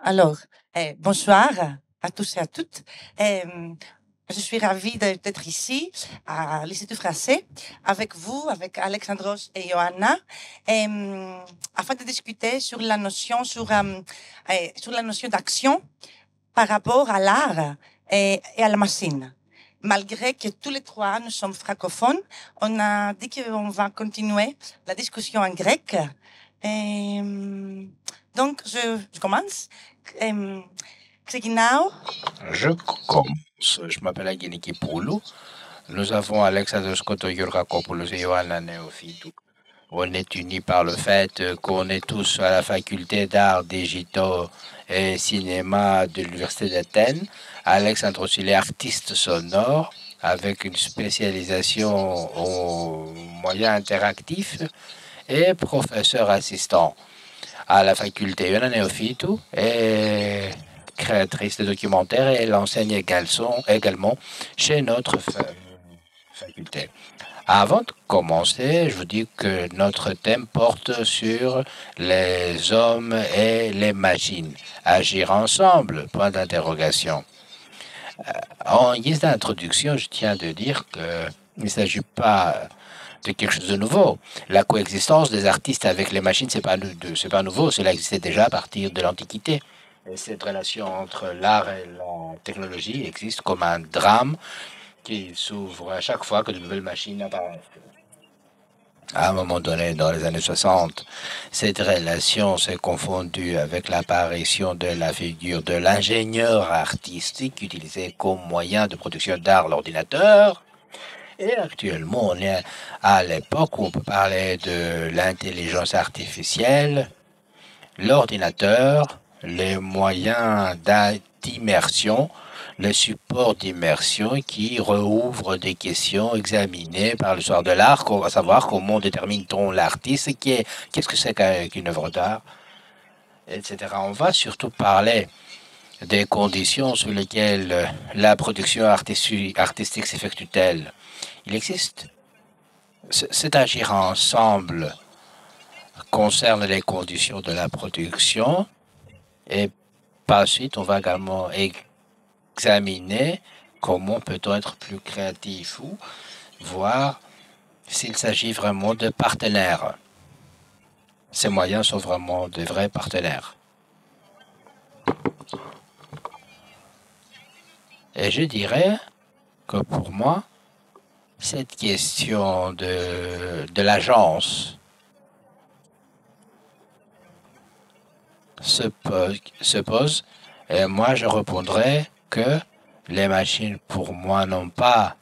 Alors, bonsoir à tous et à toutes. Je suis ravie d'être ici à l'Institut français avec vous, avec Alexandros et Johanna, afin de discuter sur la notion, sur la notion d'action par rapport à l'art et à la machine. Malgré que tous les trois nous sommes francophones, on a dit qu'on va continuer la discussion en grec. Donc, je commence. Ξεκινάω. Je commence. Je m'appelle Agini Kipoulou. Nous avons Alexandros Kotogiorgakopoulos et Johanna Neophytou. On est unis par le fait qu'on est tous à la faculté d'arts digitaux et cinéma de l'Université d'Athènes. Alexandros, il est artiste sonore avec une spécialisation aux moyens interactifs et professeur assistant à la faculté. Johanna Neophytou est créatrice de documentaires et elle enseigne également chez notre faculté. Avant de commencer, je vous dis que notre thème porte sur les hommes et les machines. Agir ensemble, point d'interrogation. En guise d'introduction, je tiens de dire qu'il ne s'agit pas de quelque chose de nouveau. La coexistence des artistes avec les machines, c'est pas nouveau. Cela existait déjà à partir de l'Antiquité. Et cette relation entre l'art et la technologie existe comme un drame qui s'ouvre à chaque fois que de nouvelles machines apparaissent. À un moment donné, dans les années 60, cette relation s'est confondue avec l'apparition de la figure de l'ingénieur artistique utilisé comme moyen de production d'art, l'ordinateur. Et actuellement, on est à l'époque où on peut parler de l'intelligence artificielle, l'ordinateur, les moyens d'immersion, le support d'immersion qui rouvre des questions examinées par l'histoire de l'art, à savoir comment détermine-t-on l'artiste, qu'est-ce que c'est qu'une œuvre d'art, etc. On va surtout parler des conditions sous lesquelles la production artistique s'effectue-t-elle. Il existe, cet agir ensemble concerne les conditions de la production et par la suite, on va également examiner comment peut-on être plus créatif ou voir s'il s'agit vraiment de partenaires. Ces moyens sont vraiment de vrais partenaires. Et je dirais que pour moi, cette question de l'agence se pose et moi je répondrai que les machines pour moi n'ont pas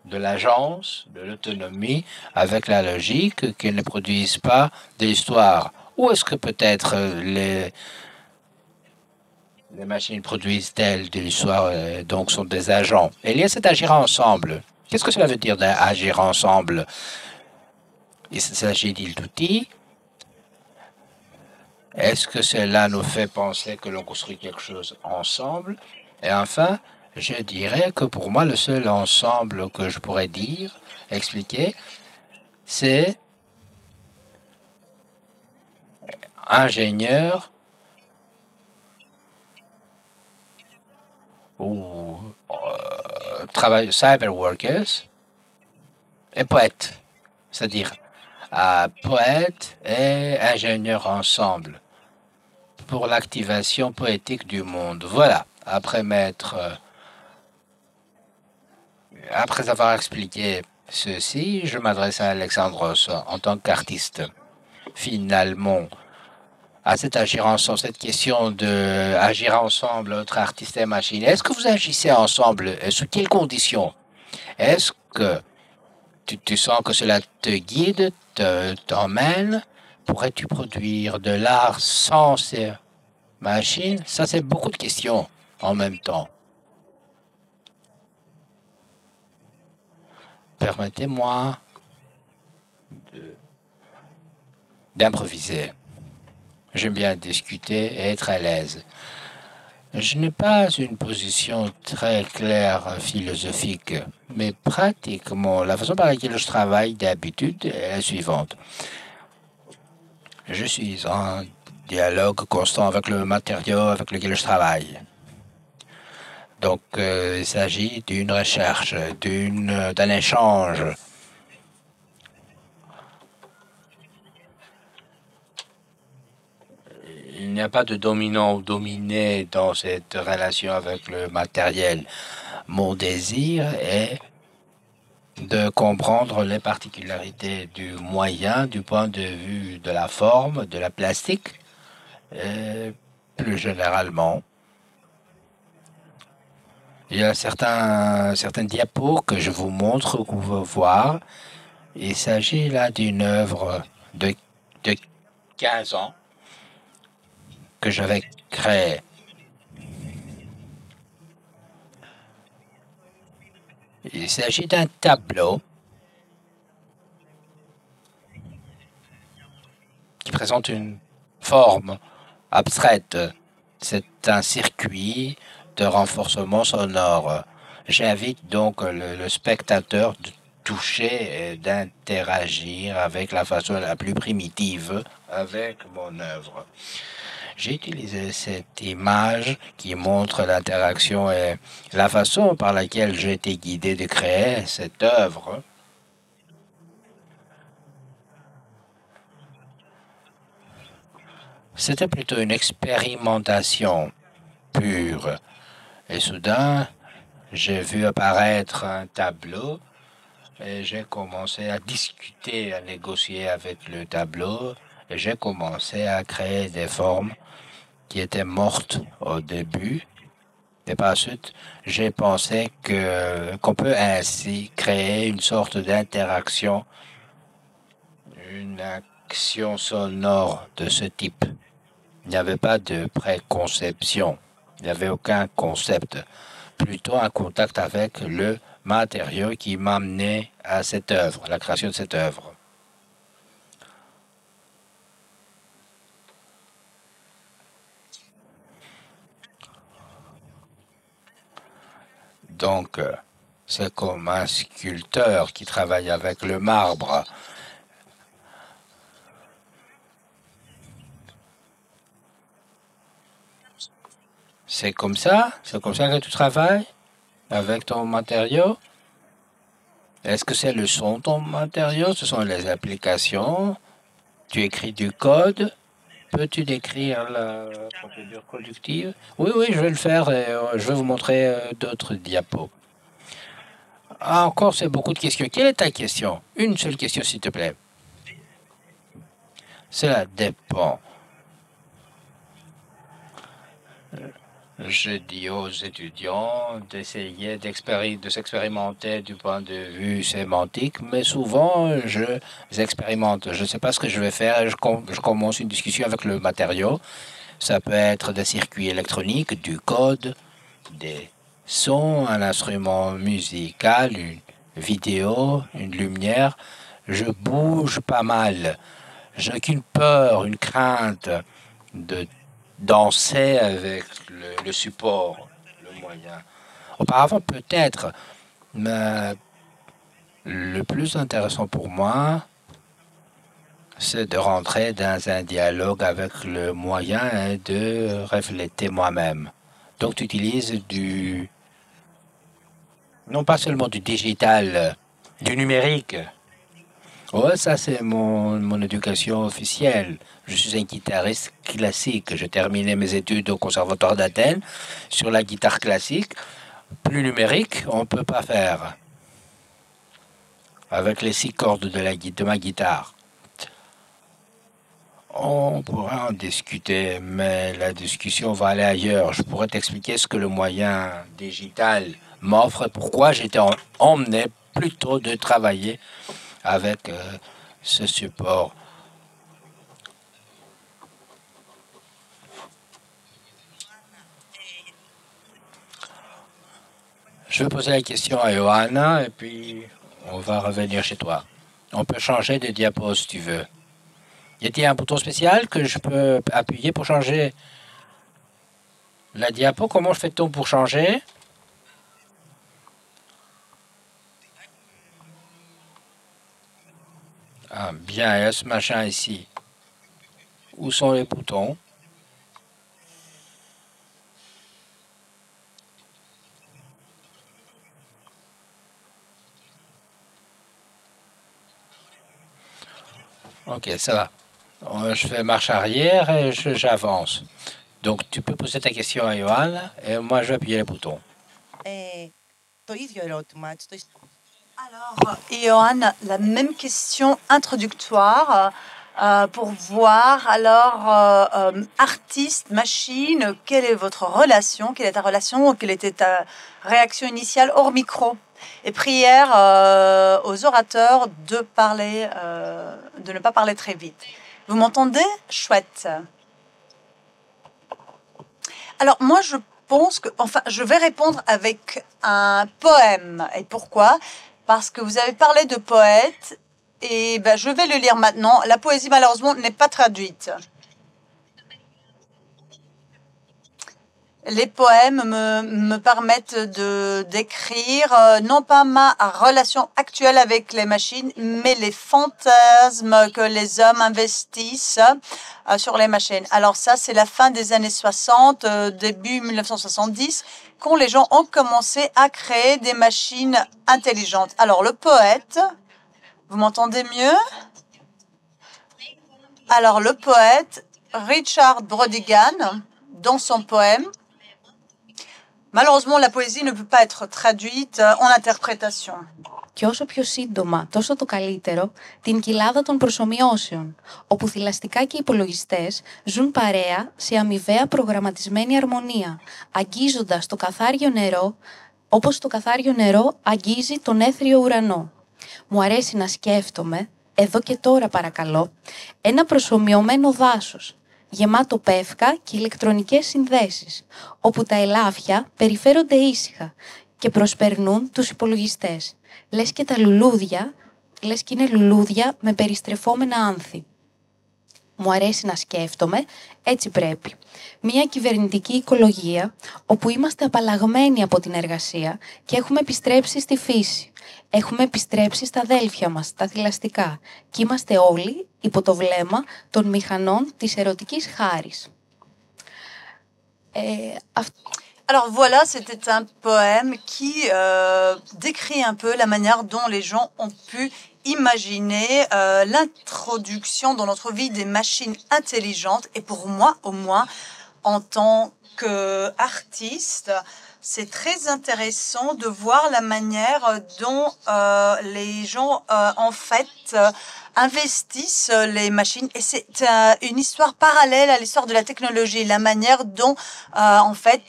de l'agence, de l'autonomie avec la logique qu'elles ne produisent pas de l'histoire. Ou est-ce que peut-être les machines produisent-elles de l'histoire donc sont des agents? Et il y a cet agir ensemble. Qu'est-ce que cela veut dire d'agir ensemble? Il s'agit d'outils. Est-ce que cela nous fait penser que l'on construit quelque chose ensemble? Et enfin, je dirais que pour moi, le seul ensemble que je pourrais expliquer, c'est ingénieur ou cyber workers et poète, c'est-à-dire poète et ingénieur ensemble pour l'activation poétique du monde. Voilà, après avoir expliqué ceci, je m'adresse à Alexandros en tant qu'artiste. Finalement, à cet agir ensemble, cette question de agir ensemble entre artistes et machines, est-ce que vous agissez ensemble? Sous quelles conditions? Est-ce que tu sens que cela te guide, t'emmène? Pourrais-tu produire de l'art sans ces machines? Ça, c'est beaucoup de questions en même temps. Permettez-moi d'improviser. J'aime bien discuter et être à l'aise. Je n'ai pas une position très claire philosophique, mais pratiquement, la façon par laquelle je travaille d'habitude est la suivante. Je suis un dialogue constant avec le matériau avec lequel je travaille. Donc, il s'agit d'une recherche, d'un échange. Il n'y a pas de dominant ou dominé dans cette relation avec le matériel. Mon désir est de comprendre les particularités du moyen du point de vue de la forme, de la plastique, et plus généralement. Il y a certains diapos que je vous montre, que vous pouvez voir. Il s'agit là d'une œuvre de 15 ans que j'avais créée. Il s'agit d'un tableau qui présente une forme abstraite. C'est un circuit de renforcement sonore. J'invite donc le spectateur de toucher et d'interagir avec la façon la plus primitive avec mon œuvre. J'ai utilisé cette image qui montre l'interaction et la façon par laquelle j'ai été guidé de créer cette œuvre. C'était plutôt une expérimentation pure. Et soudain, j'ai vu apparaître un tableau et j'ai commencé à discuter, à négocier avec le tableau et j'ai commencé à créer des formes qui étaient mortes au début. Et par la suite, j'ai pensé qu'on peut ainsi créer une sorte d'interaction, une action sonore de ce type. Il n'y avait pas de préconception, il n'y avait aucun concept, plutôt un contact avec le matériau qui m'amenait à cette œuvre, à la création de cette œuvre. Donc, c'est comme un sculpteur qui travaille avec le marbre. C'est comme ça que tu travailles avec ton matériau. Est-ce que c'est le son, ton matériau? Ce sont les applications. Tu écris du code. Peux-tu décrire la procédure productive? Oui, oui, je vais le faire et je vais vous montrer d'autres diapos. Ah, encore, c'est beaucoup de questions. Quelle est ta question? Une seule question, s'il te plaît. Cela dépend. Je dis aux étudiants d'essayer de s'expérimenter du point de vue sémantique, mais souvent, je expérimente. Je ne sais pas ce que je vais faire. Je commence une discussion avec le matériau. Ça peut être des circuits électroniques, du code, des sons, un instrument musical, une vidéo, une lumière. Je bouge pas mal. J'ai aucune peur, une crainte de danser avec le support, le moyen. Auparavant, peut-être, mais le plus intéressant pour moi, c'est de rentrer dans un dialogue avec le moyen et de refléter moi-même. Donc, tu utilises non pas seulement du digital, du numérique. Ouais, ça c'est mon éducation officielle. Je suis un guitariste classique. J'ai terminé mes études au Conservatoire d'Athènes sur la guitare classique. Plus numérique, on ne peut pas faire avec les 6 cordes de ma guitare. On pourrait en discuter, mais la discussion va aller ailleurs. Je pourrais t'expliquer ce que le moyen digital m'offre et pourquoi j'étais emmené plutôt de travailler avec ce support. Je vais poser la question à Johanna et puis on va revenir chez toi. On peut changer de diapo si tu veux. Y a-t-il un bouton spécial que je peux appuyer pour changer la diapo? Comment fait-on pour changer? Ah, bien, il y a ce machin ici. Où sont les boutons? Ok, ça va. Je fais marche arrière et j'avance. Donc, tu peux poser ta question à Johan et moi, je vais appuyer les boutons. Το ίδιο ερώτημα, έτσι, Alors, Johan, la même question introductoire pour voir, alors, artiste, machine, quelle est votre relation, quelle est ta relation, quelle était ta réaction initiale hors micro? Et prière aux orateurs de parler, de ne pas parler très vite. Vous m'entendez? Chouette. Alors, moi, je pense que, enfin, je vais répondre avec un poème. Et pourquoi? Parce que vous avez parlé de poète, et ben, je vais le lire maintenant. La poésie, malheureusement, n'est pas traduite. Les poèmes me permettent de d'écrire non pas ma relation actuelle avec les machines, mais les fantasmes que les hommes investissent sur les machines. Alors ça, c'est la fin des années 60, début 1970, quand les gens ont commencé à créer des machines intelligentes. Alors le poète, vous m'entendez mieux? Alors le poète Richard Brautigan, dans son poème, malheureusement, la poésie ne peut pas être traduite en interprétation. Και όσο πιο σύντομα, τόσο το καλύτερο, την κοιλάδα των προσομοιώσεων, όπου θηλαστικά και υπολογιστές ζουν παρέα σε αμοιβαία προγραμματισμένη αρμονία, αγγίζοντας το καθάριο νερό, όπως το καθάριο νερό αγγίζει τον έθριο ουρανό. Μου αρέσει να σκέφτομαι, εδώ και τώρα παρακαλώ, ένα προσομοιωμένο δάσος, γεμάτο πεύκα και ηλεκτρονικές συνδέσεις, όπου τα ελάφια περιφέρονται ήσυχα και προσπερνούν τους υπολογιστές. Λες και τα λουλούδια, λες και είναι λουλούδια με περιστρεφόμενα άνθη. Μου αρέσει να σκέφτομαι, έτσι πρέπει. Μια κυβερνητική οικολογία, όπου είμαστε απαλλαγμένοι από την εργασία και έχουμε επιστρέψει στη φύση. Έχουμε επιστρέψει στα αδέλφια μας, τα θηλαστικά, και είμαστε όλοι υπό το βλέμμα των μηχανών της ερωτικής χάρης. Alors voilà, c'était un poème qui décrit un peu la manière dont les gens ont pu imaginer l'introduction dans notre vie des machines intelligentes. Et pour moi, au moins, en tant qu'artiste, c'est très intéressant de voir la manière dont les gens, en fait, investissent les machines. Et c'est une histoire parallèle à l'histoire de la technologie, la manière dont, en fait,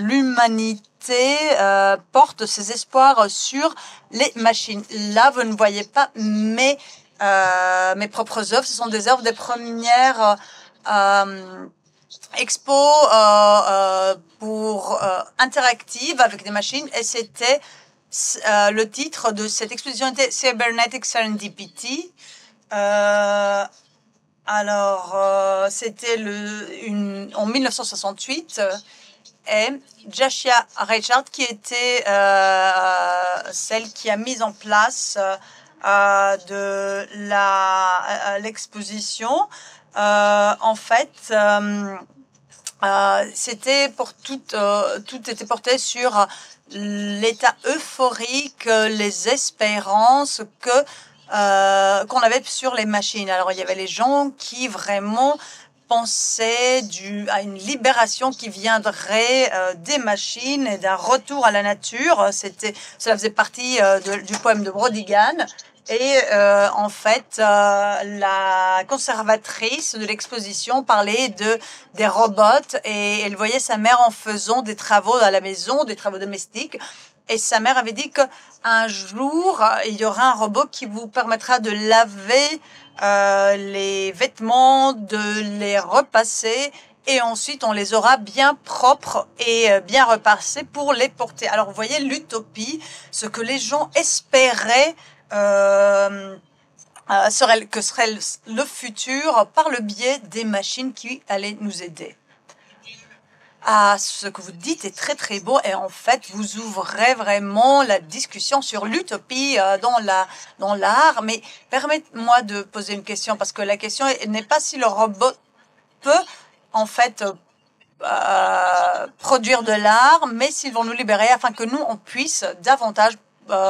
l'humanité porte ses espoirs sur les machines. Là, vous ne voyez pas mes propres œuvres. Ce sont des œuvres des premières expos pour interactives avec des machines. Et c'était le titre de cette exposition était Cybernetic Serendipity. C'était en 1968 et Jashia Richard qui était celle qui a mis en place de l'exposition. En fait, c'était pour tout était porté sur l'état euphorique, les espérances qu'on avait sur les machines. Alors, il y avait les gens qui vraiment pensaient à une libération qui viendrait des machines et d'un retour à la nature. Cela faisait partie du poème de Brautigan. Et en fait, la conservatrice de l'exposition parlait des robots et elle voyait sa mère en faisant des travaux à la maison, des travaux domestiques. Et sa mère avait dit qu'un jour, il y aura un robot qui vous permettra de laver les vêtements, de les repasser et ensuite on les aura bien propres et bien repassés pour les porter. Alors vous voyez l'utopie, ce que les gens espéraient que serait le futur par le biais des machines qui allaient nous aider. ce que vous dites est très très beau et en fait vous ouvrez vraiment la discussion sur l'utopie dans l'art. Mais permettez-moi de poser une question parce que la question n'est pas si le robot peut en fait produire de l'art, mais s'ils vont nous libérer afin que nous, on puisse davantage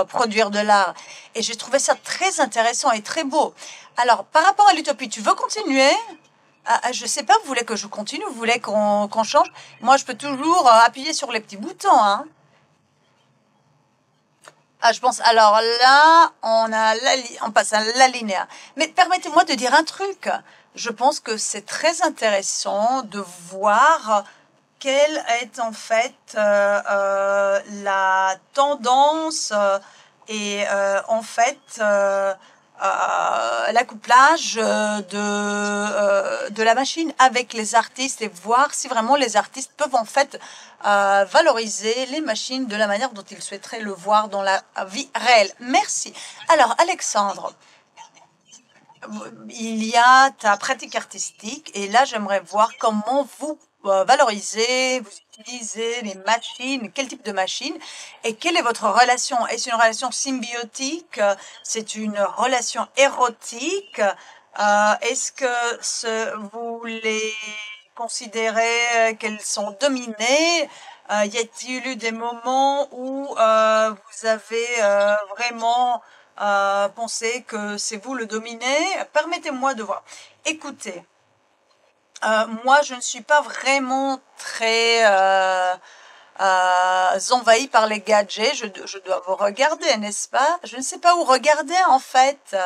produire de l'art. Et j'ai trouvé ça très intéressant et très beau. Alors, par rapport à l'utopie, tu veux continuer? Je ne sais pas, vous voulez que je continue? Vous voulez qu'on change? Moi, je peux toujours appuyer sur les petits boutons, hein. Je pense, alors là, on passe à l'alinéa. Mais permettez-moi de dire un truc. Je pense que c'est très intéressant de voir quelle est en fait la tendance et en fait l'accouplage de la machine avec les artistes et voir si vraiment les artistes peuvent en fait valoriser les machines de la manière dont ils souhaiteraient le voir dans la vie réelle. Merci. Alors, Alexandre, il y a ta pratique artistique et là, j'aimerais voir comment vous valorisez, vous utilisez les machines, quel type de machine et quelle est votre relation? Est-ce une relation symbiotique? C'est une relation érotique? Est-ce que vous les considérez qu'elles sont dominées? Y a-t-il eu des moments où vous avez vraiment pensé que c'est vous le dominé? Permettez-moi de voir. Écoutez, moi, je ne suis pas vraiment très envahie par les gadgets. Je dois vous regarder, n'est-ce pas? Je ne sais pas où regarder, en fait.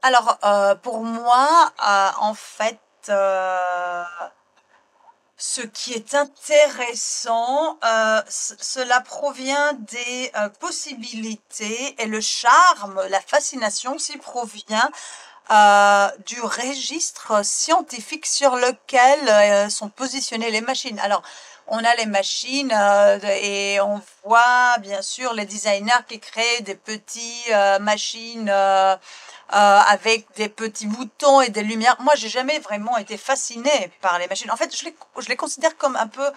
Alors, pour moi, en fait, ce qui est intéressant, cela provient des possibilités et le charme, la fascination aussi provient du registre scientifique sur lequel sont positionnées les machines. Alors, on a les machines et on voit bien sûr les designers qui créent des petites machines avec des petits boutons et des lumières. Moi, j'ai jamais vraiment été fascinée par les machines. En fait, je les considère comme un peu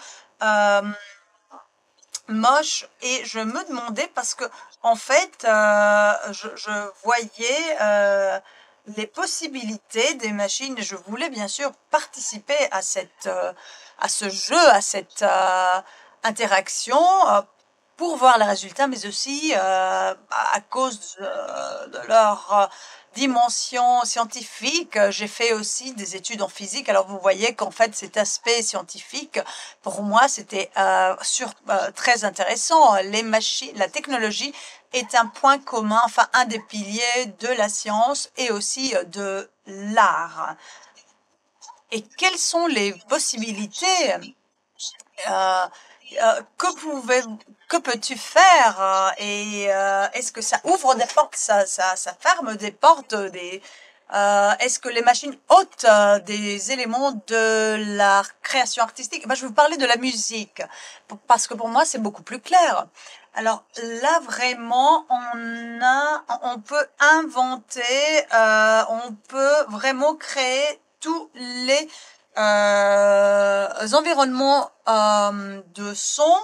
moches et je me demandais parce que en fait, je voyais les possibilités des machines et je voulais bien sûr participer à à ce jeu, à cette interaction pour voir les résultats, mais aussi à cause de leur dimension scientifique. J'ai fait aussi des études en physique. Alors vous voyez qu'en fait cet aspect scientifique, pour moi, c'était très intéressant. Les machines, la technologie est un point commun, enfin un des piliers de la science et aussi de l'art. Et quelles sont les possibilités que peux-tu faire et est-ce que ça ouvre des portes, ça ferme des portes, est-ce que les machines ôtent des éléments de la création artistique? Ben, je vais vous parler de la musique parce que pour moi c'est beaucoup plus clair. Alors là vraiment on peut inventer, on peut vraiment créer tous les environnements de son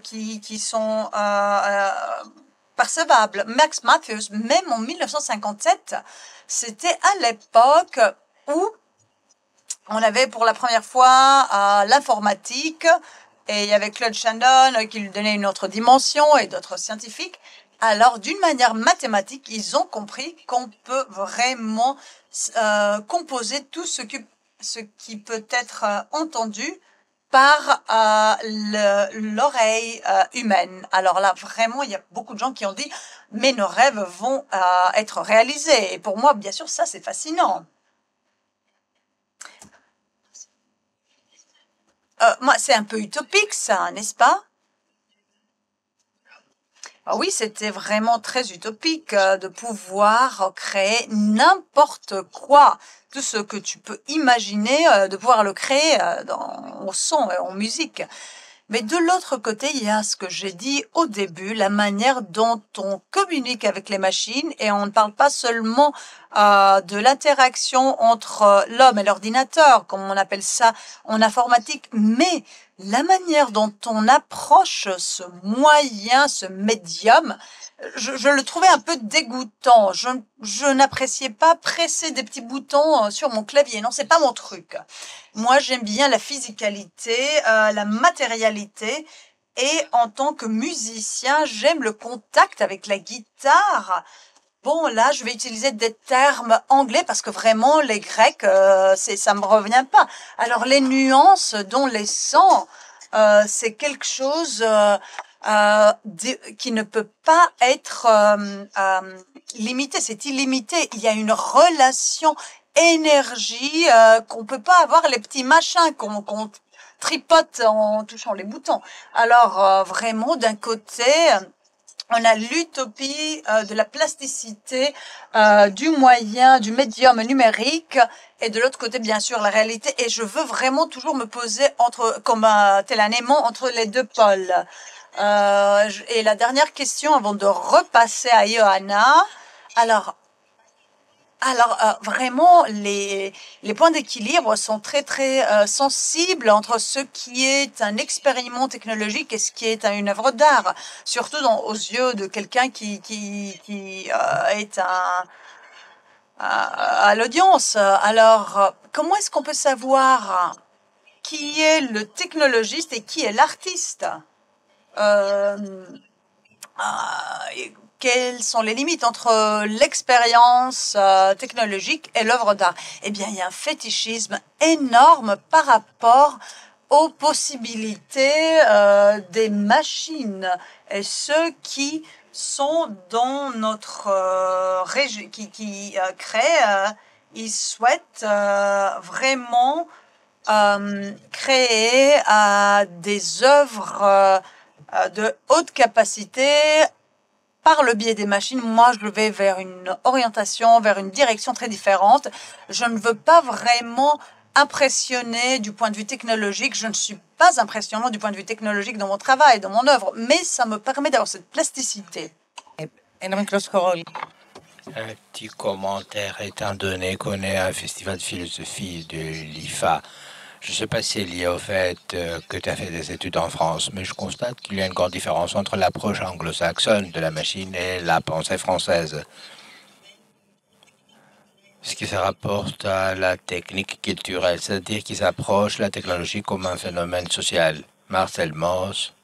qui sont percevables. Max Matthews, même en 1957, c'était à l'époque où on avait pour la première fois l'informatique et il y avait Claude Shannon qui lui donnait une autre dimension et d'autres scientifiques. Alors, d'une manière mathématique, ils ont compris qu'on peut vraiment composer tout ce qui peut être entendu par l'oreille humaine. Alors là, vraiment, il y a beaucoup de gens qui ont dit « mais nos rêves vont être réalisés ». Et pour moi, bien sûr, ça, c'est fascinant. Moi, c'est un peu utopique, ça, n'est-ce pas? Ah oui, c'était vraiment très utopique de pouvoir créer n'importe quoi, tout ce que tu peux imaginer, de pouvoir le créer au son et en musique. Mais de l'autre côté, il y a ce que j'ai dit au début, la manière dont on communique avec les machines, et on ne parle pas seulement de l'interaction entre l'homme et l'ordinateur, comme on appelle ça en informatique, mais la manière dont on approche ce moyen, ce médium, je le trouvais un peu dégoûtant. Je n'appréciais pas presser des petits boutons sur mon clavier. Non, c'est pas mon truc. Moi, j'aime bien la physicalité, la matérialité. Et en tant que musicien, j'aime le contact avec la guitare. Bon, là, je vais utiliser des termes anglais parce que vraiment, les grecs, ça me revient pas. Alors, les nuances, dont les sons, c'est quelque chose qui ne peut pas être limité. C'est illimité. Il y a une relation énergie qu'on peut pas avoir les petits machins qu'on tripote en touchant les boutons. Alors, vraiment, d'un côté... on a l'utopie de la plasticité du moyen, du médium numérique, et de l'autre côté, bien sûr, la réalité. Et je veux vraiment toujours me poser comme tel un aimant entre les deux pôles. Et la dernière question, avant de repasser à Johanna. Alors, vraiment, les points d'équilibre sont très, très sensibles entre ce qui est un expériment technologique et ce qui est une œuvre d'art, surtout aux yeux de quelqu'un qui est à l'audience. Alors, comment est-ce qu'on peut savoir qui est le technologiste et qui est l'artiste? Quelles sont les limites entre l'expérience technologique et l'œuvre d'art? Eh bien, il y a un fétichisme énorme par rapport aux possibilités des machines et ceux qui sont dans notre région, qui créent, ils souhaitent vraiment créer des œuvres de haute capacité par le biais des machines. Moi, je vais vers une orientation, vers une direction très différente. Je ne veux pas vraiment impressionner du point de vue technologique. Je ne suis pas impressionnant du point de vue technologique dans mon travail, dans mon œuvre, mais ça me permet d'avoir cette plasticité. Un petit commentaire étant donné qu'on est à un festival de philosophie de l'IFA. Je ne sais pas si c'est lié au fait que tu as fait des études en France, mais je constate qu'il y a une grande différence entre l'approche anglo-saxonne de la machine et la pensée française. Ce qui se rapporte à la technique culturelle, c'est-à-dire qu'ils approchent la technologie comme un phénomène social. Marcel Mauss,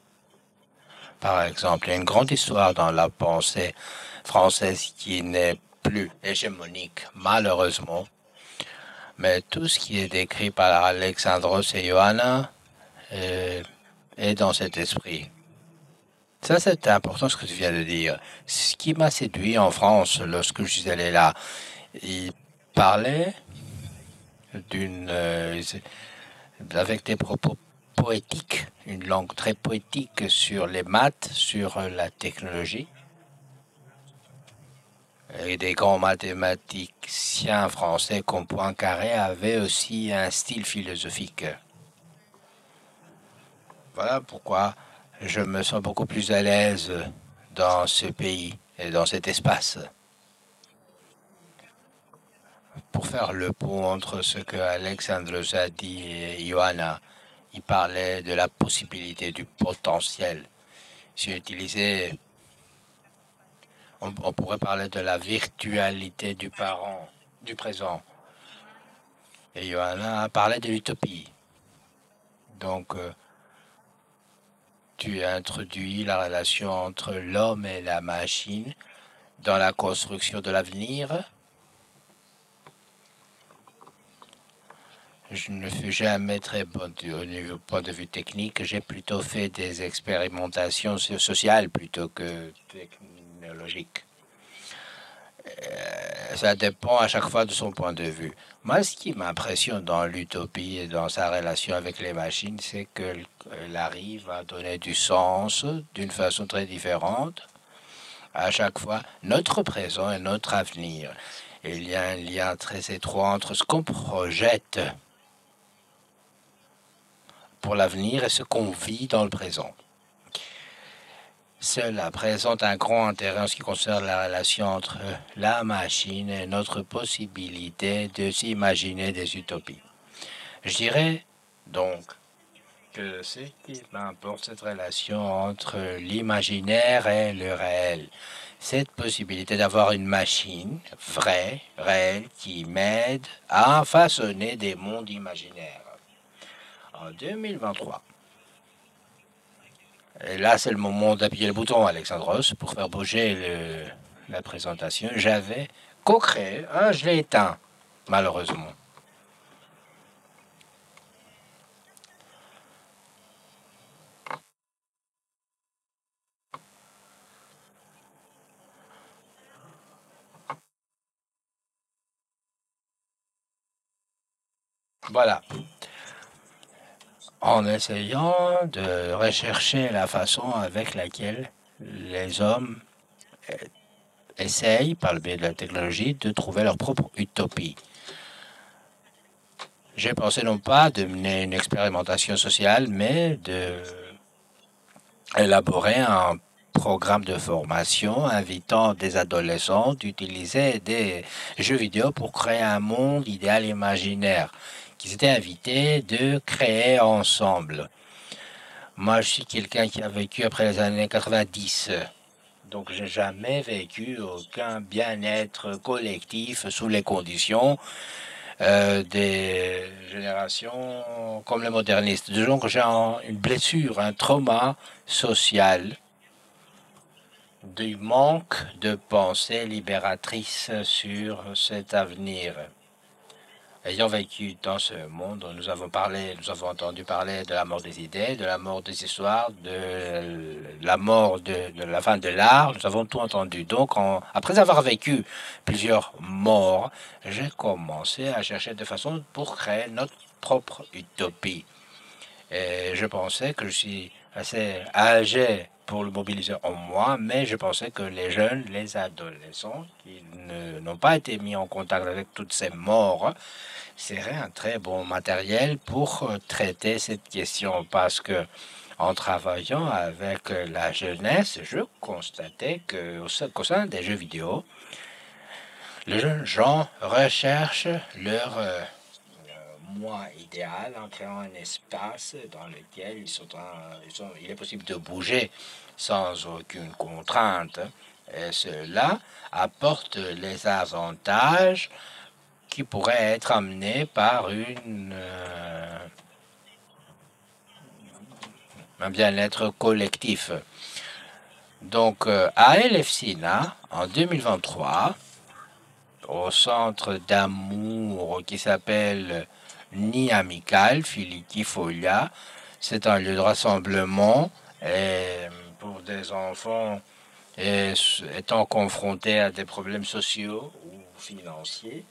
par exemple, il y a une grande histoire dans la pensée française qui n'est plus hégémonique, malheureusement. Mais tout ce qui est décrit par Alexandros et Johanna est dans cet esprit. Ça, c'est important ce que tu viens de dire. Ce qui m'a séduit en France lorsque je suis allé là, il parlait avec des propos poétiques, une langue très poétique sur les maths, sur la technologie. Et des grands mathématiciens français comme Poincaré avaient aussi un style philosophique. Voilà pourquoi je me sens beaucoup plus à l'aise dans ce pays et dans cet espace. Pour faire le pont entre ce que Alexandros a dit et Johanna, il parlait de la possibilité, du potentiel. J'ai utilisé... On pourrait parler de la virtualité du présent. Et Johanna a parlé de l'utopie. Donc, tu as introduit la relation entre l'homme et la machine dans la construction de l'avenir. Je ne fus jamais très bon au point de vue technique. J'ai plutôt fait des expérimentations sociales plutôt que technologiques. Ça dépend à chaque fois de son point de vue. Moi, ce qui m'impressionne dans l'utopie et dans sa relation avec les machines, c'est qu'elle arrive à donner du sens d'une façon très différente à chaque fois, notre présent et notre avenir. Et il y a un lien très étroit entre ce qu'on projette pour l'avenir et ce qu'on vit dans le présent. Cela présente un grand intérêt en ce qui concerne la relation entre la machine et notre possibilité de s'imaginer des utopies. Je dirais donc que ce qui m'importe, cette relation entre l'imaginaire et le réel. Cette possibilité d'avoir une machine vraie, réelle, qui m'aide à façonner des mondes imaginaires. En 2023, et là, c'est le moment d'appuyer le bouton, Alexandros, pour faire bouger la présentation. J'avais co-créé, je l'ai éteint, malheureusement. Voilà. En essayant de rechercher la façon avec laquelle les hommes essayent, par le biais de la technologie, de trouver leur propre utopie. J'ai pensé non pas de mener une expérimentation sociale, mais de élaborer un programme de formation invitant des adolescents d'utiliser des jeux vidéo pour créer un monde idéal imaginaire qu'ils étaient invités de créer ensemble. Moi, je suis quelqu'un qui a vécu après les années 90. Donc, j'ai jamais vécu aucun bien-être collectif sous les conditions des générations comme les modernistes. Disons que j'ai une blessure, un trauma social du manque de pensée libératrice sur cet avenir. Ayant vécu dans ce monde, nous avons entendu parler de la mort des idées, de la mort des histoires, de la mort de la fin de l'art. Nous avons tout entendu. Donc, après avoir vécu plusieurs morts, j'ai commencé à chercher des façons pour créer notre propre utopie. Et je pensais que je suis assez âgé pour le mobiliser en moi, mais je pensais que les jeunes, les adolescents, qui n'ont pas été mis en contact avec toutes ces morts, serait un très bon matériel pour traiter cette question, parce que en travaillant avec la jeunesse, je constatais qu'au sein des jeux vidéo, les jeunes gens recherchent leur moi idéal en créant un espace dans lequel il est possible de bouger sans aucune contrainte. Et cela apporte les avantages qui pourrait être amené par un bien-être collectif. Donc, à Elefsina, en 2023, au centre d'amour qui s'appelle Nid Amical, Filiki Folia, c'est un lieu de rassemblement pour des enfants étant confrontés à des problèmes sociaux ou financiers,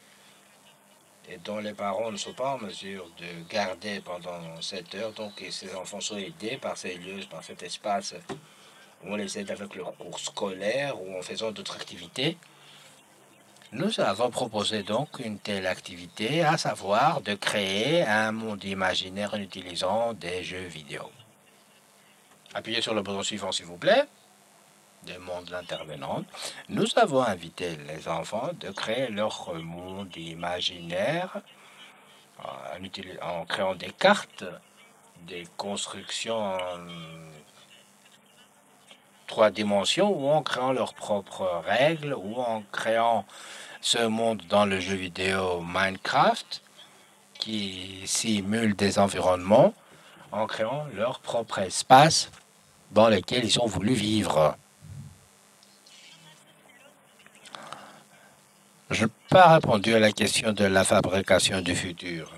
et dont les parents ne sont pas en mesure de garder pendant 7 heures. Donc, ces enfants sont aidés par ces lieux, par cet espace où on les aide avec leurs cours scolaires ou en faisant d'autres activités. Nous avons proposé donc une telle activité, à savoir de créer un monde imaginaire en utilisant des jeux vidéo. Appuyez sur le bouton suivant, s'il vous plaît. Demande l'intervenante. Nous avons invité les enfants de créer leur monde imaginaire en créant des cartes, des constructions en 3 dimensions, ou en créant leurs propres règles, ou en créant ce monde dans le jeu vidéo Minecraft qui simule des environnements, en créant leur propre espace dans lequel ils ont voulu vivre. Je n'ai pas répondu à la question de la fabrication du futur.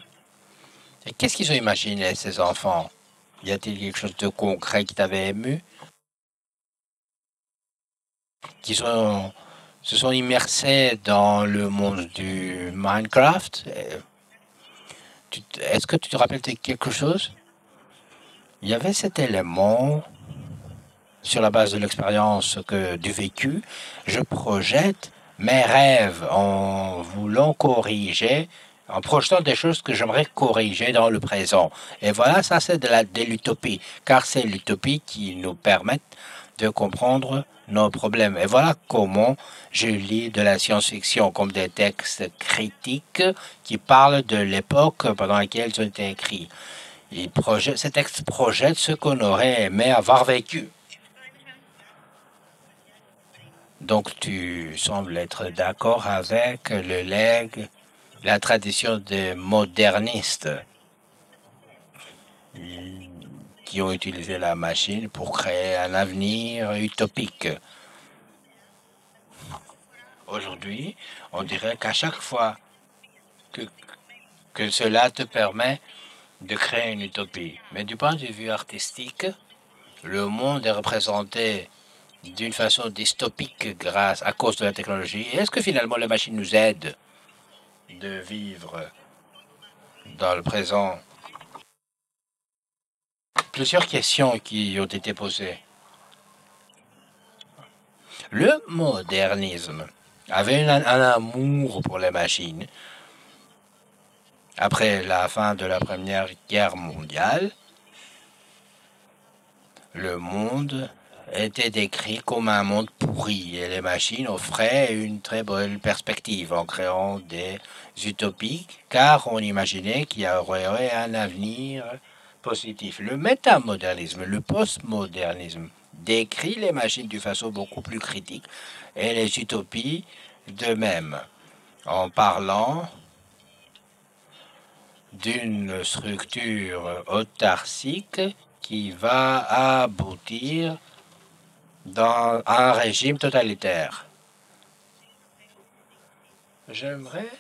Et qu'est-ce qu'ils ont imaginé, ces enfants? Y a-t-il quelque chose de concret qui t'avait ému? Qui se sont immersés dans le monde du Minecraft? Est-ce que tu te rappelles de quelque chose? Il y avait cet élément, sur la base de l'expérience du vécu, je projette mes rêves en voulant corriger en projetant des choses que j'aimerais corriger dans le présent. Et voilà, ça c'est de l'utopie, car c'est l'utopie qui nous permet de comprendre nos problèmes. Et voilà comment je lis de la science-fiction comme des textes critiques qui parlent de l'époque pendant laquelle ils ont été écrits. Ces textes projettent ce qu'on aurait aimé avoir vécu. Donc tu sembles être d'accord avec le legs, la tradition des modernistes qui ont utilisé la machine pour créer un avenir utopique. Aujourd'hui, on dirait qu'à chaque fois que cela te permet de créer une utopie. Mais du point de vue artistique, le monde est représenté d'une façon dystopique à cause de la technologie. Est-ce que finalement la machine nous aide de vivre dans le présent? Plusieurs questions qui ont été posées. Le modernisme avait un amour pour les machines. Après la fin de la Première Guerre mondiale, le monde était décrit comme un monde pourri et les machines offraient une très belle perspective en créant des utopies car on imaginait qu'il y aurait un avenir positif. Le métamodernisme, le postmodernisme décrit les machines d'une façon beaucoup plus critique et les utopies de même en parlant d'une structure autarcique qui va aboutir dans un régime totalitaire. J'aimerais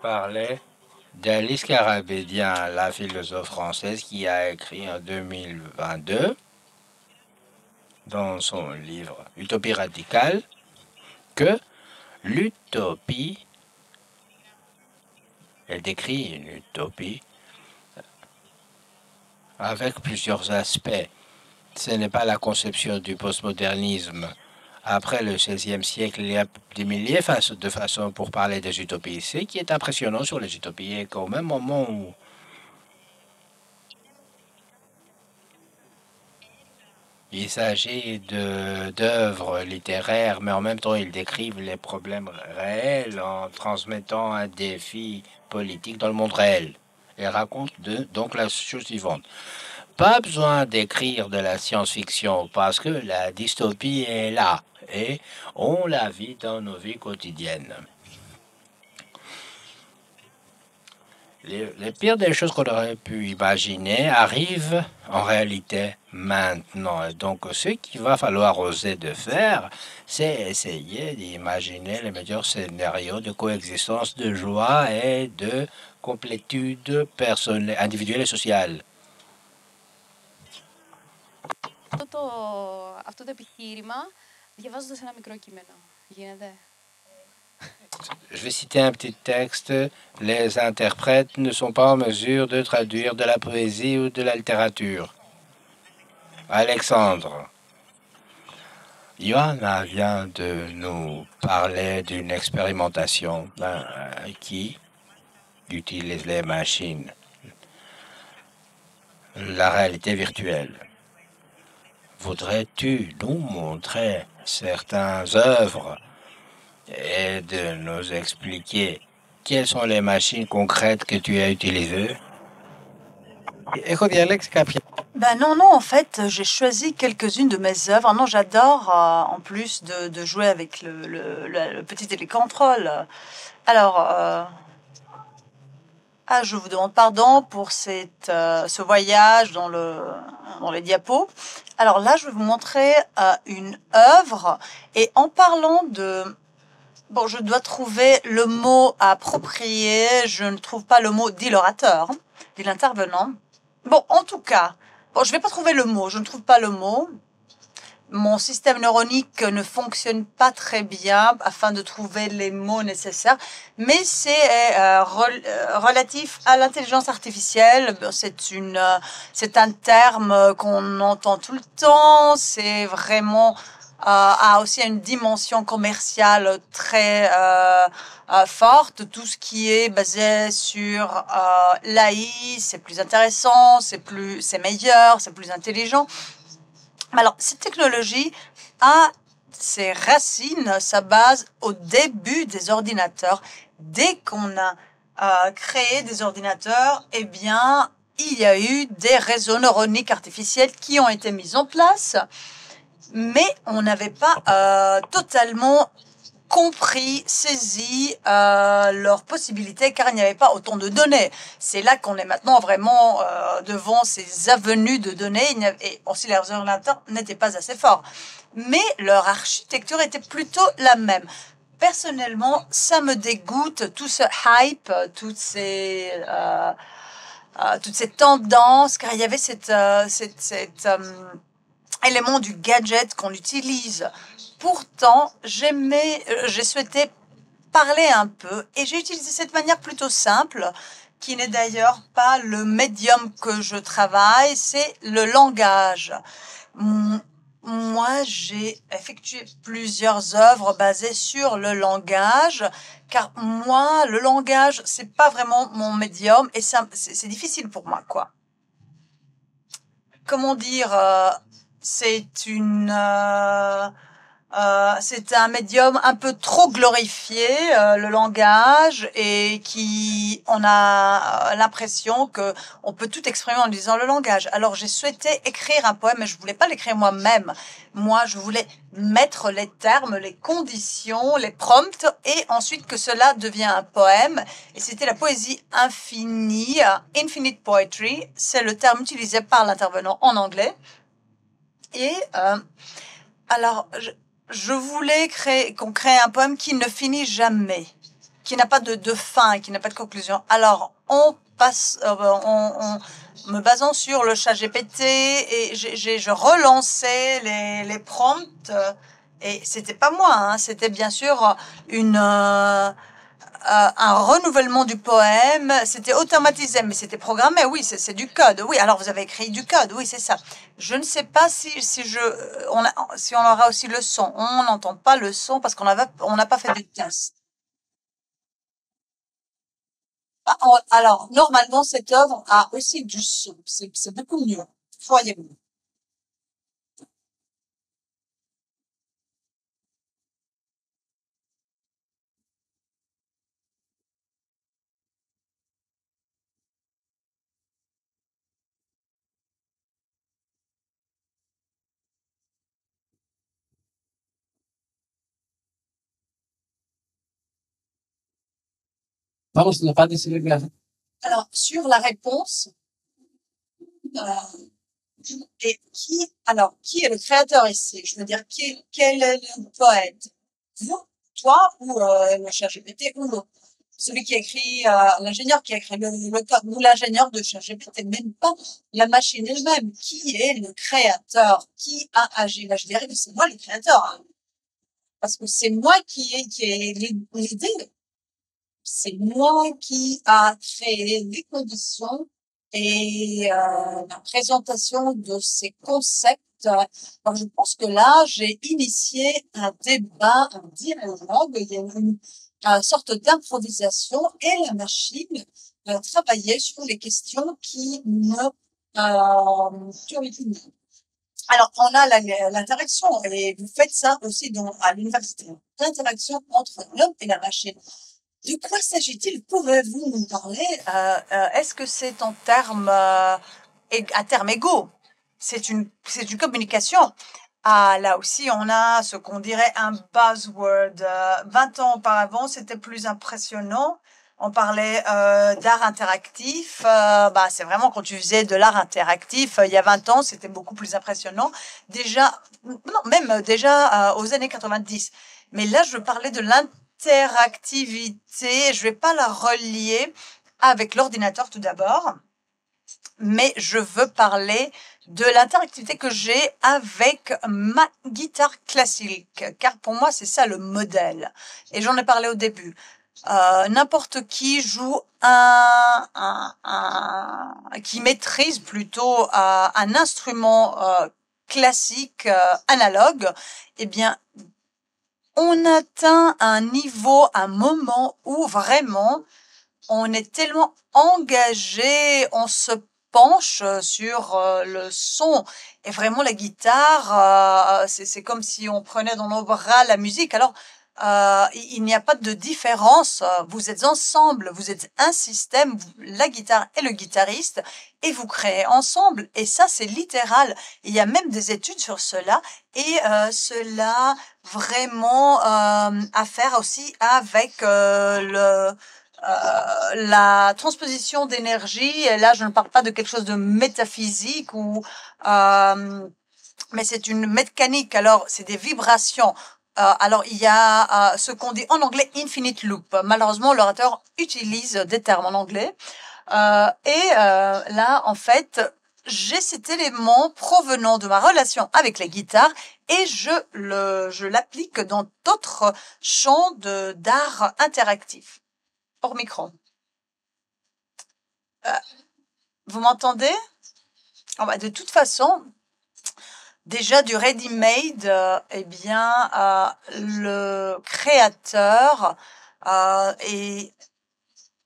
parler d'Alice Carabédian, la philosophe française qui a écrit en 2022 dans son livre Utopie radicale que l'utopie, elle décrit une utopie avec plusieurs aspects. Ce n'est pas la conception du postmodernisme. Après le XVIe siècle, il y a des milliers de façons pour parler des utopies. Ce qui est impressionnant sur les utopies est qu'au même moment où il s'agit d'œuvres littéraires, mais en même temps, ils décrivent les problèmes réels en transmettant un défi politique dans le monde réel. Et racontent donc la chose suivante. Pas besoin d'écrire de la science-fiction parce que la dystopie est là et on la vit dans nos vies quotidiennes. Les pires des choses qu'on aurait pu imaginer arrivent en réalité maintenant. Et donc, ce qu'il va falloir oser de faire, c'est essayer d'imaginer les meilleurs scénarios de coexistence, de joie et de complétude personnelle, individuelle et sociale. Αυτό το επιχείρημα διαβάζοντας ένα μικρό κείμενο. Γίνεται. Je vais citer un petit texte. Les interprètes ne sont pas en mesure de traduire de la poésie ou de la littérature. Alexandre. Johanna vient de nous parler d'une expérimentation qui utilise les machines, la réalité virtuelle. Voudrais-tu nous montrer certaines œuvres et de nous expliquer quelles sont les machines concrètes que tu as utilisées? Ben non, en fait, j'ai choisi quelques-unes de mes œuvres. Non, j'adore, en plus de jouer avec le petit télécontrôle. Alors, je vous demande pardon pour ce voyage dans les diapos. Alors là, je vais vous montrer une œuvre. Et en parlant de... Bon, je dois trouver le mot approprié. Je ne trouve pas le mot, dit l'orateur, dit l'intervenant. Bon, en tout cas, bon, je ne vais pas trouver le mot. Je ne trouve pas le mot. Mon système neuronique ne fonctionne pas très bien afin de trouver les mots nécessaires, mais c'est relatif à l'intelligence artificielle. C'est un terme qu'on entend tout le temps. C'est vraiment a aussi une dimension commerciale très forte. Tout ce qui est basé sur l'AI, c'est plus intéressant, c'est meilleur, c'est plus intelligent. Alors, cette technologie a ses racines, sa base au début des ordinateurs. Dès qu'on a créé des ordinateurs, eh bien, il y a eu des réseaux neuroniques artificiels qui ont été mis en place, mais on n'avait pas totalement compris, saisi leurs possibilités, car il n'y avait pas autant de données. C'est là qu'on est maintenant vraiment devant ces avenues de données, et aussi les ordinateurs n'étaient pas assez forts. Mais leur architecture était plutôt la même. Personnellement, ça me dégoûte, tout ce hype, toutes ces tendances, car il y avait cet élément du gadget qu'on utilise. Pourtant, j'ai souhaité parler un peu, et j'ai utilisé cette manière plutôt simple, qui n'est d'ailleurs pas le médium que je travaille, c'est le langage. Moi, j'ai effectué plusieurs œuvres basées sur le langage, car moi, le langage, c'est pas vraiment mon médium, et c'est difficile pour moi, quoi. Comment dire, c'est un médium un peu trop glorifié, le langage, et on a l'impression que on peut tout exprimer en disant le langage. Alors j'ai souhaité écrire un poème, mais je voulais pas l'écrire moi-même. Moi, je voulais mettre les termes, les conditions, les prompts, et ensuite que cela devient un poème. Et c'était la poésie infinie, infinite poetry. C'est le terme utilisé par l'intervenant en anglais. Et alors, je voulais qu'on crée un poème qui ne finit jamais, qui n'a pas de fin, qui n'a pas de conclusion. Alors, en me basant sur le ChatGPT, et je relançais les prompts, et c'était pas moi, hein, c'était bien sûr un renouvellement du poème. C'était automatisé, mais c'était programmé. Oui, c'est du code. Oui, alors vous avez écrit du code. Oui, c'est ça. Je ne sais pas si on aura aussi le son. On n'entend pas le son parce qu'on n'a pas fait de test. Alors, normalement, cette œuvre a aussi du son. C'est beaucoup mieux. Croyez-moi. Vamos, la parte se ve. Alors, sur la réponse, et qui est le créateur ici? Je veux dire, quel est le poète? Vous, toi, ou le ChatGPT, ou l'autre? Celui qui a écrit, l'ingénieur qui a écrit le code, ou l'ingénieur de ChatGPT, même pas la machine elle-même. Qui est le créateur? Qui a agi? Là, je dirais que c'est moi le créateur, hein. Parce que c'est moi qui ai l'idée. C'est moi qui a créé les conditions et la présentation de ces concepts. Alors, je pense que là, j'ai initié un débat, un dialogue. Il y a une sorte d'improvisation, et la machine travaillait sur les questions qui me turlupinaient. Alors, on a l'interaction, et vous faites ça aussi à l'université. L'interaction entre l'homme et la machine. De quoi s'agit-il? Pouvez-vous nous parler? Est-ce que c'est à terme égaux? C'est une communication. Ah, là aussi, on a ce qu'on dirait un buzzword. 20 ans auparavant, c'était plus impressionnant. On parlait d'art interactif. C'est vraiment quand tu faisais de l'art interactif, il y a 20 ans, c'était beaucoup plus impressionnant. Déjà, non, même déjà aux années 90. Mais là, je parlais de l'interactivité. Je vais pas la relier avec l'ordinateur tout d'abord, mais je veux parler de l'interactivité que j'ai avec ma guitare classique, car pour moi, c'est ça le modèle. Et j'en ai parlé au début. N'importe qui joue qui maîtrise plutôt un instrument classique analogue, eh bien, on atteint un moment où vraiment on est tellement engagé, on se penche sur le son. Et vraiment, la guitare, c'est comme si on prenait dans nos bras la musique. Alors, il n'y a pas de différence. Vous êtes ensemble, vous êtes un système, la guitare et le guitariste, et vous créez ensemble. Et ça, c'est littéral. Il y a même des études sur cela. Et cela vraiment à faire aussi avec la transposition d'énergie. Et là, je ne parle pas de quelque chose de métaphysique mais c'est une mécanique. Alors, c'est des vibrations. Alors, il y a ce qu'on dit en anglais infinite loop. Malheureusement, l'orateur utilise des termes en anglais. Là, en fait, j'ai cet élément provenant de ma relation avec la guitare et je l'applique dans d'autres champs d'art interactif. Hors micro. Vous m'entendez? De toute façon, déjà du ready-made, eh bien, le créateur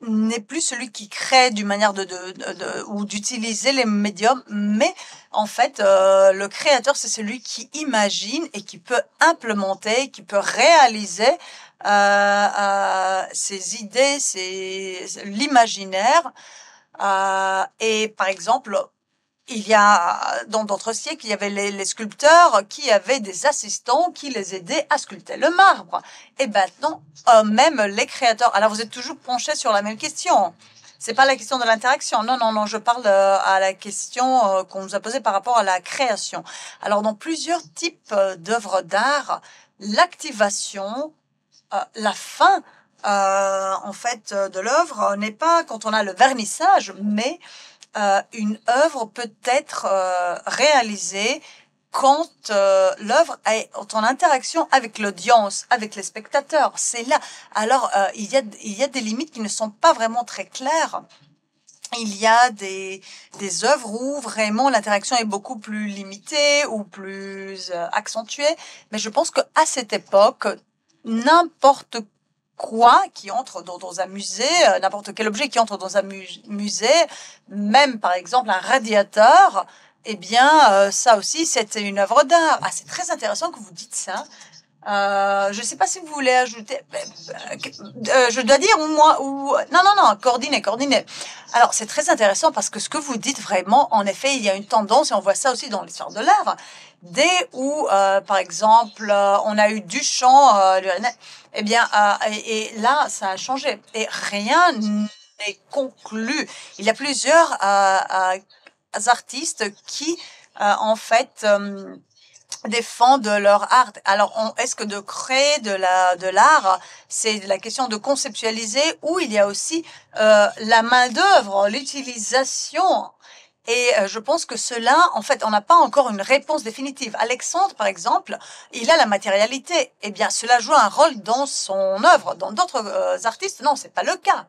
n'est plus celui qui crée d'une manière ou d'utiliser les médiums, mais en fait, le créateur, c'est celui qui imagine et qui peut implémenter, qui peut réaliser ses idées, l'imaginaire. Et par exemple, il y a, dans d'autres siècles, il y avait les sculpteurs qui avaient des assistants qui les aidaient à sculpter le marbre. Et maintenant, même les créateurs. Alors, vous êtes toujours penchés sur la même question. C'est pas la question de l'interaction. Non, je parle à la question qu'on nous a posée par rapport à la création. Alors, dans plusieurs types d'œuvres d'art, l'activation, la fin, en fait, de l'œuvre n'est pas quand on a le vernissage, mais une œuvre peut être réalisée quand l'œuvre est en interaction avec l'audience, avec les spectateurs. C'est là. Alors, il y a des limites qui ne sont pas vraiment très claires. Il y a des œuvres où vraiment l'interaction est beaucoup plus limitée ou plus accentuée. Mais je pense qu'à cette époque, n'importe quoi qui entre dans un musée, n'importe quel objet qui entre dans un musée, même par exemple un radiateur, eh bien, ça aussi, c'était une œuvre d'art. Ah, c'est très intéressant que vous dites ça. Je ne sais pas si vous voulez ajouter. Je dois dire non, coordonner. Alors, c'est très intéressant parce que ce que vous dites vraiment, en effet, il y a une tendance et on voit ça aussi dans l'histoire de l'art. Dès où, par exemple, on a eu Duchamp, eh bien, et là, ça a changé. Et rien n'est conclu. Il y a plusieurs artistes qui, en fait, défendent leur art. Alors, est-ce que de créer de l'art, c'est la question de conceptualiser, ou il y a aussi la main-d'œuvre, l'utilisation. Et je pense que cela, en fait, on n'a pas encore une réponse définitive. Alexandre, par exemple, il a la matérialité. Eh bien, cela joue un rôle dans son œuvre. Dans d'autres artistes, non, c'est pas le cas.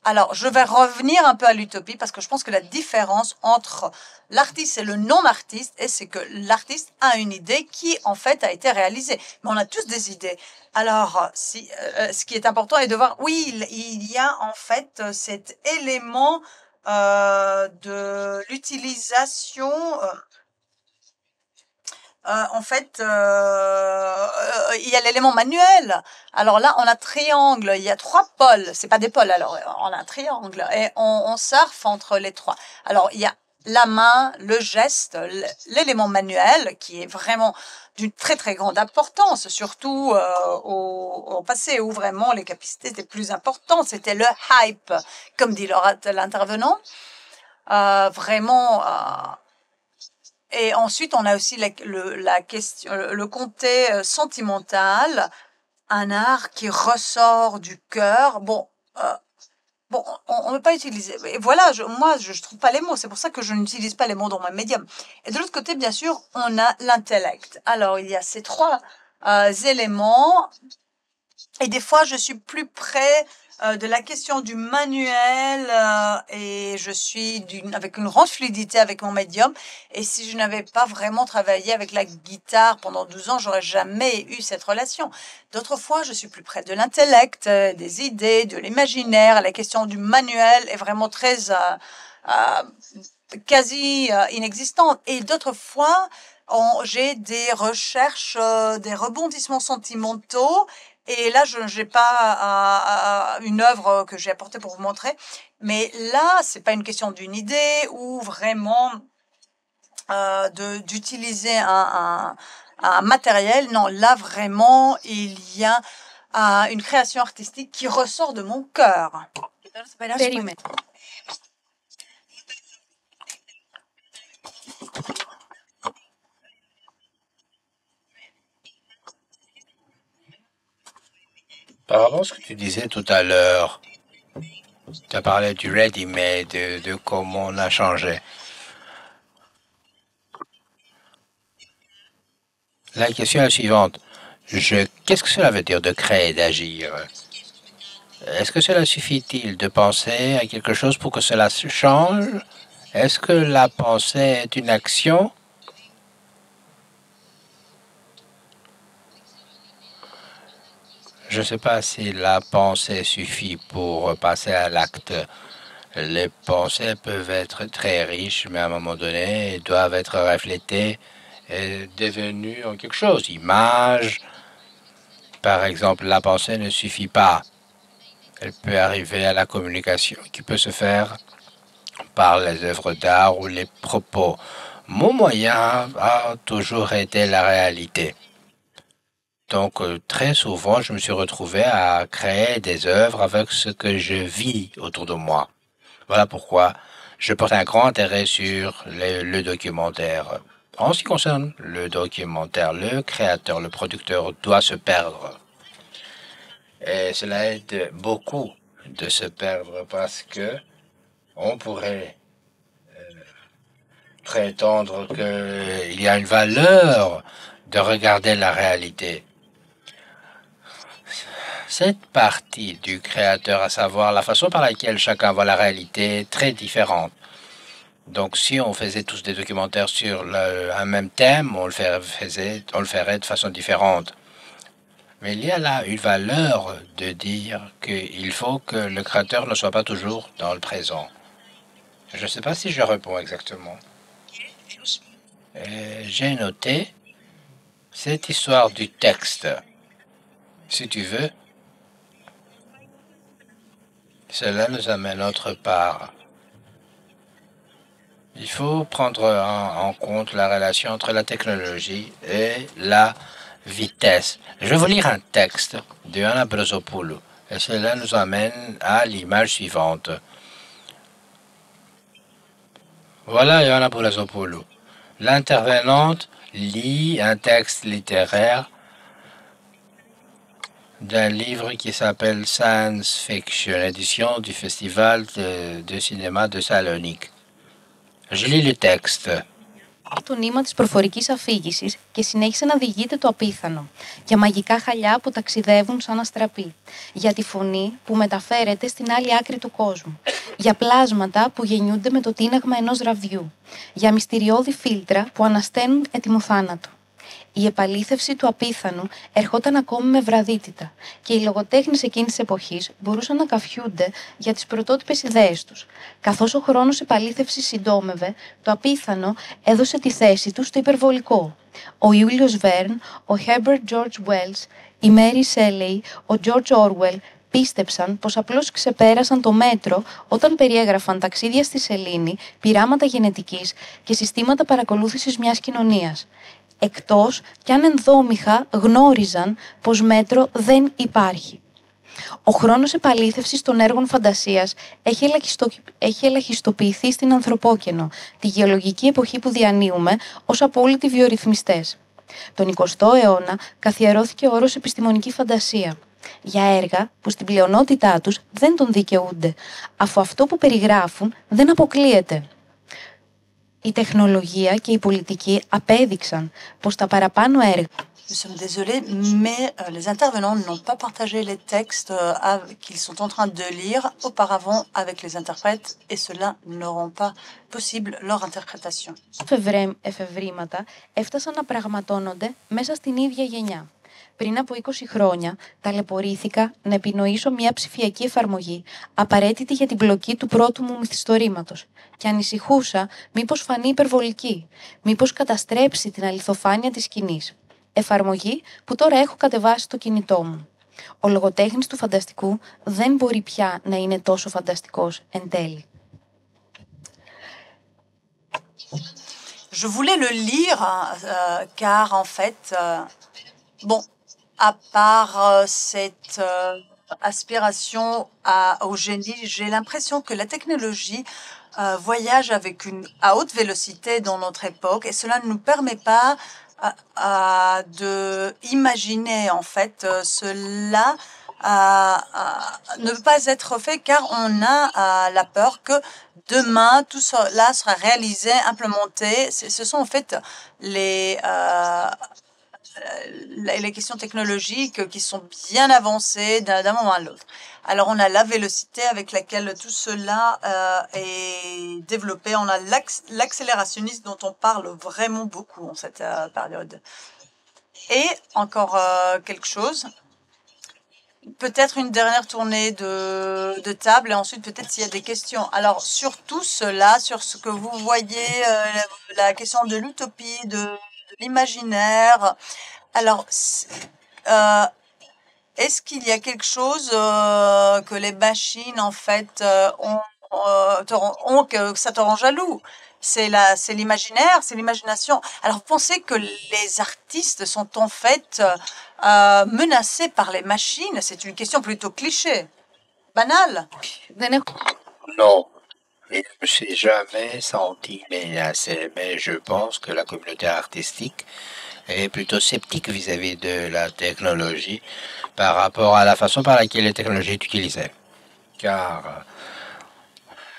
Alors, je vais revenir un peu à l'utopie parce que je pense que la différence entre l'artiste et le non-artiste, c'est que l'artiste a une idée qui, en fait, a été réalisée. Mais on a tous des idées. Alors, ce qui est important est de voir, oui, il y a en fait cet élément de l'utilisation. En fait, il y a l'élément manuel. Alors là, on a triangle. Il y a 3 pôles. C'est pas des pôles. Alors, on a un triangle et on surfe entre les 3. Alors, il y a la main, le geste, l'élément manuel qui est vraiment d'une très très grande importance, surtout au passé où vraiment les capacités étaient plus importantes. C'était le hype, comme dit l'intervenant. Vraiment. Et ensuite, on a aussi la question, le côté sentimental, un art qui ressort du cœur. Bon, on ne peut pas utiliser. Et voilà, moi, je trouve pas les mots. C'est pour ça que je n'utilise pas les mots dans mon médium. Et de l'autre côté, bien sûr, on a l'intellect. Alors, il y a ces 3 éléments. Et des fois, je suis plus près de la question du manuel et je suis avec une grande fluidité avec mon médium. Et si je n'avais pas vraiment travaillé avec la guitare pendant 12 ans, j'aurais jamais eu cette relation. D'autres fois, je suis plus près de l'intellect, des idées, de l'imaginaire. La question du manuel est vraiment très quasi inexistante. Et d'autres fois, j'ai des recherches, des rebondissements sentimentaux. Et là, je n'ai pas une œuvre que j'ai apportée pour vous montrer. Mais là, c'est pas une question d'une idée ou vraiment d'utiliser un matériel. Non, là, vraiment, il y a une création artistique qui ressort de mon cœur. Περίμενε. Par rapport à ce que tu disais tout à l'heure, tu as parlé du ready-made, de comment on a changé. La question est la suivante. Qu'est-ce que cela veut dire de créer, d'agir? Est-ce que cela suffit-il de penser à quelque chose pour que cela se change? Est-ce que la pensée est une action? Je ne sais pas si la pensée suffit pour passer à l'acte. Les pensées peuvent être très riches, mais à un moment donné, elles doivent être reflétées et devenues en quelque chose. Image, par exemple, la pensée ne suffit pas. Elle peut arriver à la communication qui peut se faire par les œuvres d'art ou les propos. Mon moyen a toujours été la réalité. Donc, très souvent, je me suis retrouvé à créer des œuvres avec ce que je vis autour de moi. Voilà pourquoi je porte un grand intérêt sur le documentaire. En ce qui concerne le documentaire, le créateur, le producteur doit se perdre. Et cela aide beaucoup de se perdre parce que on pourrait prétendre qu'il y a une valeur de regarder la réalité. Cette partie du créateur, à savoir la façon par laquelle chacun voit la réalité, est très différente. Donc, si on faisait tous des documentaires sur un même thème, on le ferait de façon différente. Mais il y a là une valeur de dire qu'il faut que le créateur ne soit pas toujours dans le présent. Je ne sais pas si je réponds exactement. J'ai noté cette histoire du texte. Si tu veux, cela nous amène autre part. Il faut prendre en compte la relation entre la technologie et la vitesse. Je vais vous lire un texte de Ioanna Brazopoulou et cela nous amène à l'image suivante. Voilà Ioanna Brazopoulou. L'intervenante lit un texte littéraire d'un livre qui s'appelle Science Fiction, édition du Festival de cinéma de Salonique. Je lis le texte. Το νήμα της προφορικής αφήγησης και συνέχισε να διηγείται το απίθανο. Για μαγικά χαλιά που ταξιδεύουν σαν αστραπή. Για τη φωνή που μεταφέρεται στην άλλη άκρη του κόσμου. Για πλάσματα που γεννιούνται με το τίναγμα ενός ραβδιού. Για μυστηριώδη φίλτρα που ανασταίνουν έτοιμο θάνατο. Η επαλήθευση του απίθανου ερχόταν ακόμη με βραδύτητα και οι λογοτέχνες εκείνης της εποχής μπορούσαν να καφιούνται για τις πρωτότυπες ιδέες τους. Καθώς ο χρόνος επαλήθευσης συντόμευε, το απίθανο έδωσε τη θέση του στο υπερβολικό. Ο Ιούλιος Βέρν, ο Herbert George Wells, η Mary Shelley, ο George Orwell πίστεψαν πως απλώς ξεπέρασαν το μέτρο όταν περιέγραφαν ταξίδια στη σελήνη, πειράματα γενετικής και συστήματα παρακολούθησης μιας κοινωνίας. Εκτός κι αν ενδόμηχα γνώριζαν πως μέτρο δεν υπάρχει. Ο χρόνος επαλήθευσης των έργων φαντασίας έχει ελαχιστοποιηθεί στην ανθρωπόκαινο, τη γεωλογική εποχή που διανύουμε, ως απόλυτοι βιορυθμιστές. Τον 20ο αιώνα καθιερώθηκε ο όρος επιστημονική φαντασία για έργα που στην πλειονότητά τους δεν τον δικαιούνται, αφού αυτό που περιγράφουν δεν αποκλείεται. Το 20ο αιώνα καθιερώθηκε ο όρος επιστημονική φαντασία για έργα που στην πλειονότητά τους δεν τον δικαιούνται, αφού αυτό που περιγράφουν δεν αποκλείεται. Η τεχνολογία και η πολιτική απέδειξαν πως τα παραπάνω έργα Nous sommes désolés, mais les intervenants n'ont pas partagé les textes qu'ils sont en train de lire auparavant avec les interprètes et cela ne rend pas possible leur interprétation. εφευρήματα έφτασαν να πραγματώνονται μέσα στην ίδια γενιά. Πριν από 20 χρόνια, ταλαιπωρήθηκα να επινοήσω μια ψηφιακή εφαρμογή απαραίτητη για την πλοκή του πρώτου μου μυθιστορήματος και ανησυχούσα μήπως φανεί υπερβολική, μήπως καταστρέψει την αληθοφάνεια της σκηνής. Εφαρμογή που τώρα έχω κατεβάσει στο κινητό μου. Ο λογοτέχνης του φανταστικού δεν μπορεί πια να είναι τόσο φανταστικός εν τέλει. Je voulais le lire car en fait, bon, à part cette aspiration au génie, j'ai l'impression que la technologie voyage à haute vélocité dans notre époque et cela ne nous permet pas de imaginer en fait cela ne peut pas être fait car on a la peur que demain tout cela sera réalisé, implémenté. Ce sont en fait les questions technologiques qui sont bien avancées d'un moment à l'autre. Alors on a la vélocité avec laquelle tout cela est développé, on a l'accélérationnisme dont on parle vraiment beaucoup en cette période. Et encore quelque chose, peut-être une dernière tournée de table et ensuite peut-être s'il y a des questions. Alors sur tout cela, sur ce que vous voyez, la question de l'utopie, de l'imaginaire, alors est-ce qu'il y a quelque chose que les machines, en fait, que ça te rend jaloux? C'est l'imaginaire, c'est l'imagination. Alors, vous pensez que les artistes sont en fait menacés par les machines? C'est une question plutôt cliché, banale. Non, je ne me suis jamais senti menacé, mais je pense que la communauté artistique est plutôt sceptique vis-à-vis de la technologie par rapport à la façon par laquelle la technologie est utilisée. Car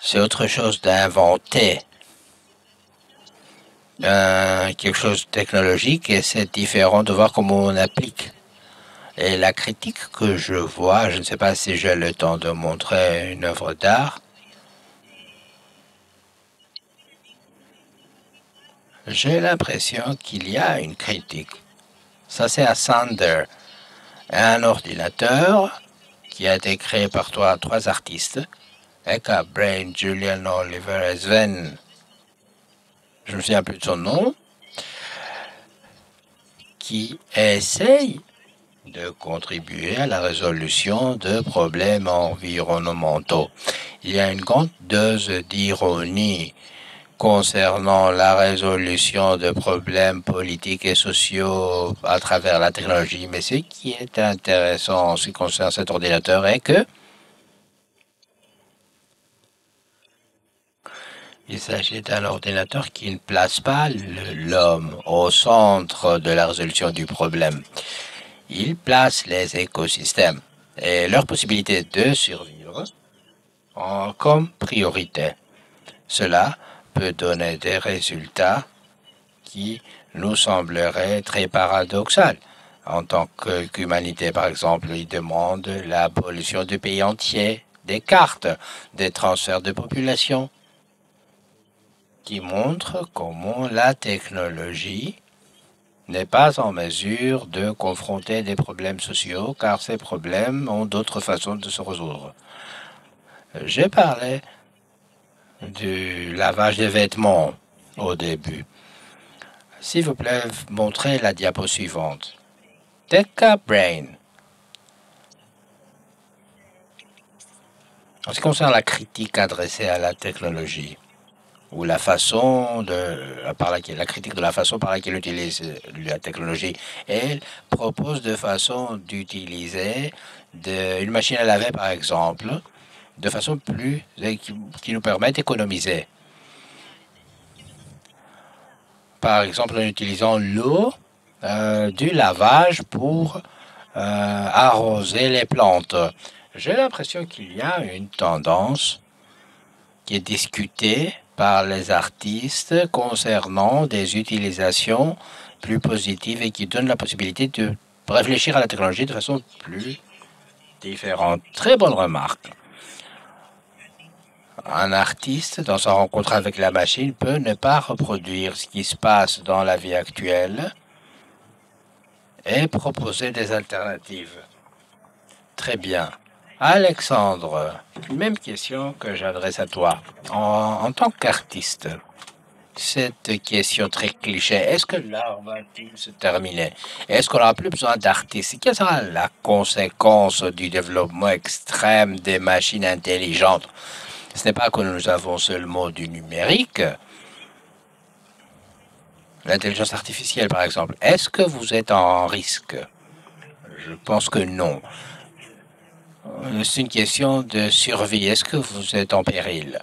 c'est autre chose d'inventer quelque chose de technologique et c'est différent de voir comment on applique. Et la critique que je vois, je ne sais pas si j'ai le temps de montrer une œuvre d'art, j'ai l'impression qu'il y a une critique. Ça, c'est à Sander, un ordinateur qui a été créé par trois artistes, Eka, Brain, Julian Oliver et Sven. Je ne me souviens plus de son nom, qui essaye de contribuer à la résolution de problèmes environnementaux. Il y a une grande dose d'ironie concernant la résolution de problèmes politiques et sociaux à travers la technologie. Mais ce qui est intéressant en ce qui concerne cet ordinateur est que il s'agit d'un ordinateur qui ne place pas l'homme au centre de la résolution du problème. Il place les écosystèmes et leur possibilité de survivre comme priorité. Cela peut donner des résultats qui nous sembleraient très paradoxaux. En tant qu'humanité, par exemple, il demande l'abolition du pays entier, des cartes, des transferts de population, qui montre comment la technologie n'est pas en mesure de confronter des problèmes sociaux, car ces problèmes ont d'autres façons de se résoudre. J'ai parlé du lavage des vêtements au début. S'il vous plaît, montrez la diapo suivante. Eka Brain. En ce qui concerne la critique adressée à la technologie, ou la critique de la façon par laquelle elle utilise la technologie. Elle propose de façon d'utiliser une machine à laver, par exemple, de façon qui nous permet d'économiser. Par exemple, en utilisant l'eau du lavage pour arroser les plantes. J'ai l'impression qu'il y a une tendance qui est discutée par les artistes concernant des utilisations plus positives et qui donnent la possibilité de réfléchir à la technologie de façon plus différente. Très bonne remarque. Un artiste, dans sa rencontre avec la machine, peut ne pas reproduire ce qui se passe dans la vie actuelle et proposer des alternatives. Très bien. Alexandre, même question que j'adresse à toi. En tant qu'artiste, cette question très cliché, est-ce que l'art va-t-il se terminer? Est-ce qu'on n'aura plus besoin d'artistes? Quelle sera la conséquence du développement extrême des machines intelligentes? Ce n'est pas que nous avons seulement du numérique. L'intelligence artificielle, par exemple. Est-ce que vous êtes en risque? Je pense que non. C'est une question de survie. Est-ce que vous êtes en péril?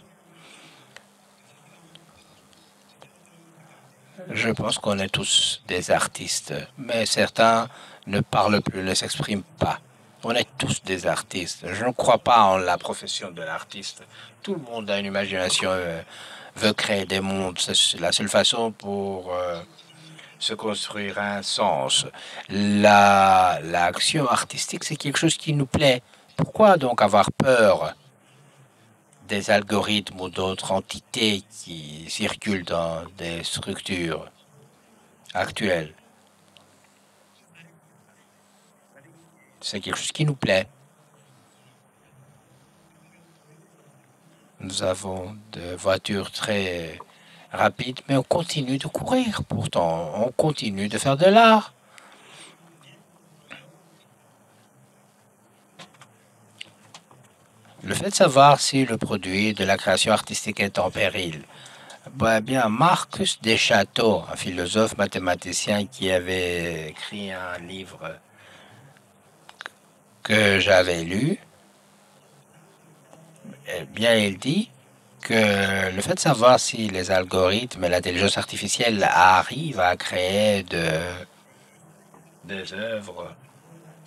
Je pense qu'on est tous des artistes, mais certains ne parlent plus, ne s'expriment pas. On est tous des artistes. Je ne crois pas en la profession de l'artiste. Tout le monde a une imagination, veut créer des mondes. C'est la seule façon pour se construire un sens. L'action artistique, c'est quelque chose qui nous plaît. Pourquoi donc avoir peur des algorithmes ou d'autres entités qui circulent dans des structures actuelles? C'est quelque chose qui nous plaît. Nous avons des voitures très rapides, mais on continue de courir. Pourtant, on continue de faire de l'art. Le fait de savoir si le produit de la création artistique est en péril. Bien, Marcus Deschâteaux, un philosophe mathématicien qui avait écrit un livre que j'avais lu, eh bien, il dit que le fait de savoir si les algorithmes et l'intelligence artificielle arrivent à créer des œuvres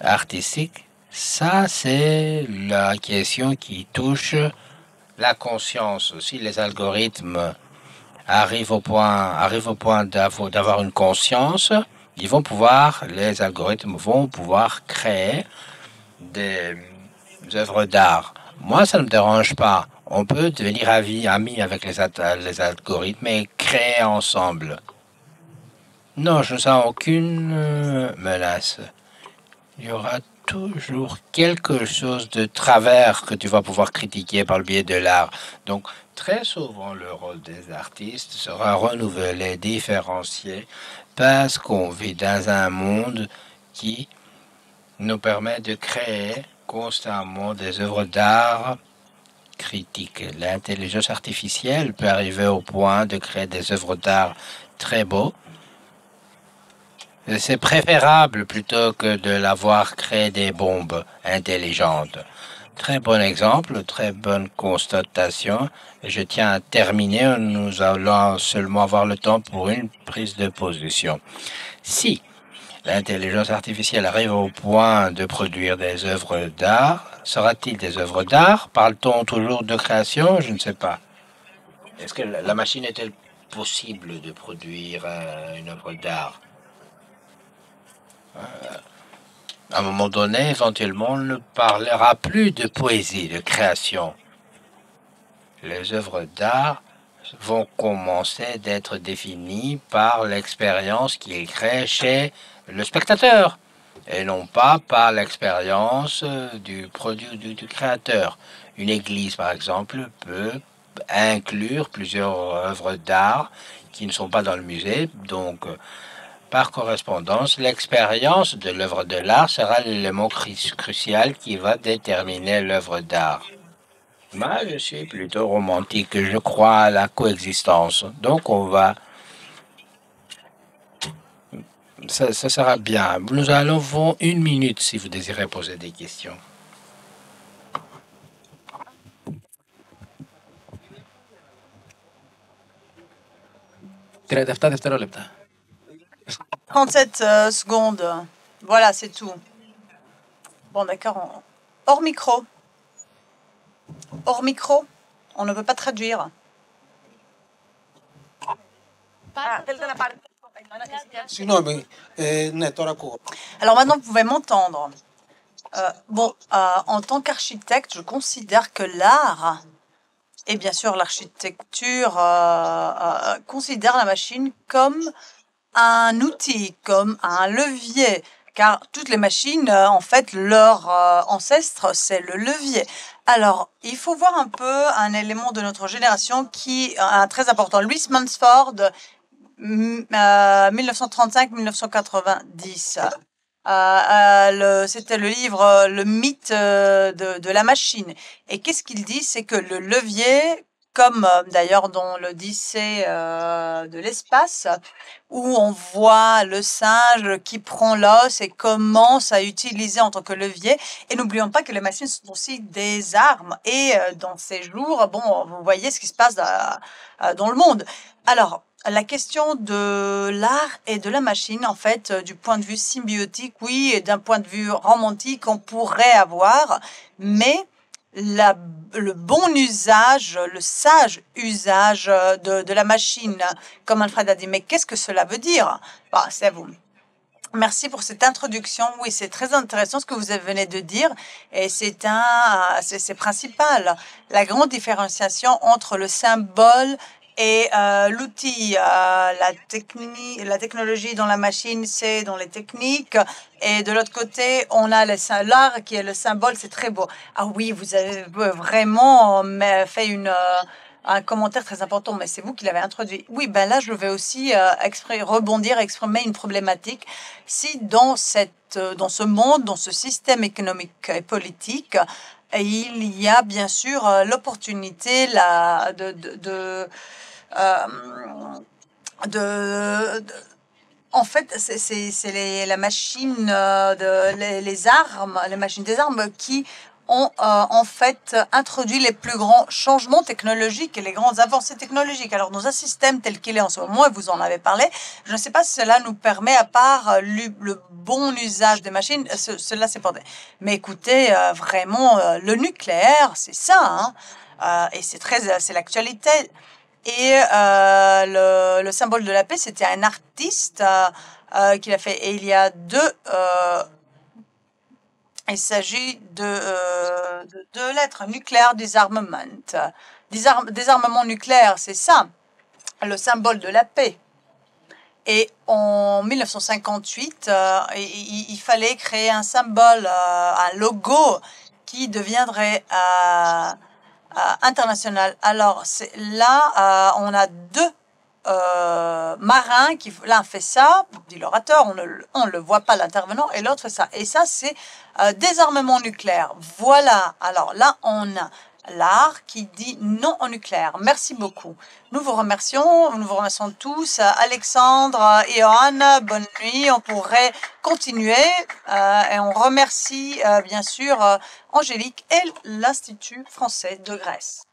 artistiques, ça, c'est la question qui touche la conscience. Si les algorithmes arrivent au point d'avoir une conscience, les algorithmes vont pouvoir créer des œuvres d'art. Moi, ça ne me dérange pas. On peut devenir amis avec les algorithmes et créer ensemble. Non, je ne sens aucune menace. Il y aura toujours quelque chose de travers que tu vas pouvoir critiquer par le biais de l'art. Donc, très souvent, le rôle des artistes sera renouvelé, différencié, parce qu'on vit dans un monde qui nous permet de créer constamment des œuvres d'art critiques. L'intelligence artificielle peut arriver au point de créer des œuvres d'art très beaux. C'est préférable plutôt que de l'avoir créé des bombes intelligentes. Très bon exemple, très bonne constatation. Je tiens à terminer. Nous allons seulement avoir le temps pour une prise de position. Si l'intelligence artificielle arrive au point de produire des œuvres d'art, sera-t-il des œuvres d'art? Parle-t-on toujours de création? Je ne sais pas. Est-ce que la machine est-elle possible de produire une œuvre d'art? À un moment donné, éventuellement, on ne parlera plus de poésie, de création. Les œuvres d'art vont commencer d'être définies par l'expérience qu'ils créent chez le spectateur et non pas par l'expérience du produit du créateur. Une église, par exemple, peut inclure plusieurs œuvres d'art qui ne sont pas dans le musée, donc par correspondance, l'expérience de l'œuvre de l'art sera l'élément crucial qui va déterminer l'œuvre d'art. Moi, je suis plutôt romantique, je crois à la coexistence. Donc, ça sera bien. Nous allons 1 minute si vous désirez poser des questions. Τρία δευτερόλεπτα. 37 secondes. Voilà, c'est tout. Bon, d'accord. Hors micro. Hors micro. On ne peut pas traduire. Συγγνώμη, ναι, τώρα ακούω. Alors maintenant, vous pouvez m'entendre. En tant qu'architecte, je considère que l'art, et bien sûr l'architecture, considère la machine comme un outil, comme un levier, car toutes les machines, en fait, leur ancêtre, c'est le levier. Alors, il faut voir un peu un élément de notre génération qui est très important. Louis Mansford, 1935-1990. C'était le livre Le mythe de la machine. Et qu'est-ce qu'il dit? C'est que le levier, comme d'ailleurs dans l'Odyssée de l'espace, où on voit le singe qui prend l'os et commence à utiliser en tant que levier. Et n'oublions pas que les machines sont aussi des armes. Et dans ces jours, bon, vous voyez ce qui se passe dans le monde. Alors, la question de l'art et de la machine, en fait, du point de vue symbiotique, oui, et d'un point de vue romantique, on pourrait avoir, mais le bon usage, le sage usage de la machine, comme Alfred a dit. Mais qu'est-ce que cela veut dire? Bah, c'est à vous. Merci pour cette introduction. Oui, c'est très intéressant ce que vous venez de dire et c'est principal. La grande différenciation entre le symbole et l'outil, la technologie dans la machine, c'est dans les techniques. Et de l'autre côté, on a l'art qui est le symbole, c'est très beau. Ah oui, vous avez vraiment fait un commentaire très important, mais c'est vous qui l'avez introduit. Oui, ben là, je vais aussi exprimer une problématique. Si dans ce monde, dans ce système économique et politique, il y a bien sûr l'opportunité en fait, c'est la machine les armes, les machines des armes qui ont en fait introduit les plus grands changements technologiques et les grandes avancées technologiques. Alors, dans un système tel qu'il est en ce moment, et vous en avez parlé, je ne sais pas si cela nous permet, à part le bon usage des machines, cela c'est pas. Mais écoutez, vraiment, le nucléaire, c'est ça, hein, et c'est l'actualité. Et le symbole de la paix, c'était un artiste qui l'a fait. Et il y a il s'agit de deux lettres, nucléaire disarmament. Désarmement nucléaire, c'est ça, le symbole de la paix. Et en 1958, il fallait créer un symbole, un logo qui deviendrait international. Alors là, on a deux marins qui, l'un fait ça, dit l'orateur, on ne le voit pas l'intervenant, et l'autre fait ça. Et ça, c'est désarmement nucléaire. Voilà. Alors là, on a l'art qui dit non au nucléaire. Merci beaucoup. Nous vous remercions tous. Alexandre et Johan, bonne nuit. On pourrait continuer et on remercie bien sûr Angélique et l'Institut français de Grèce.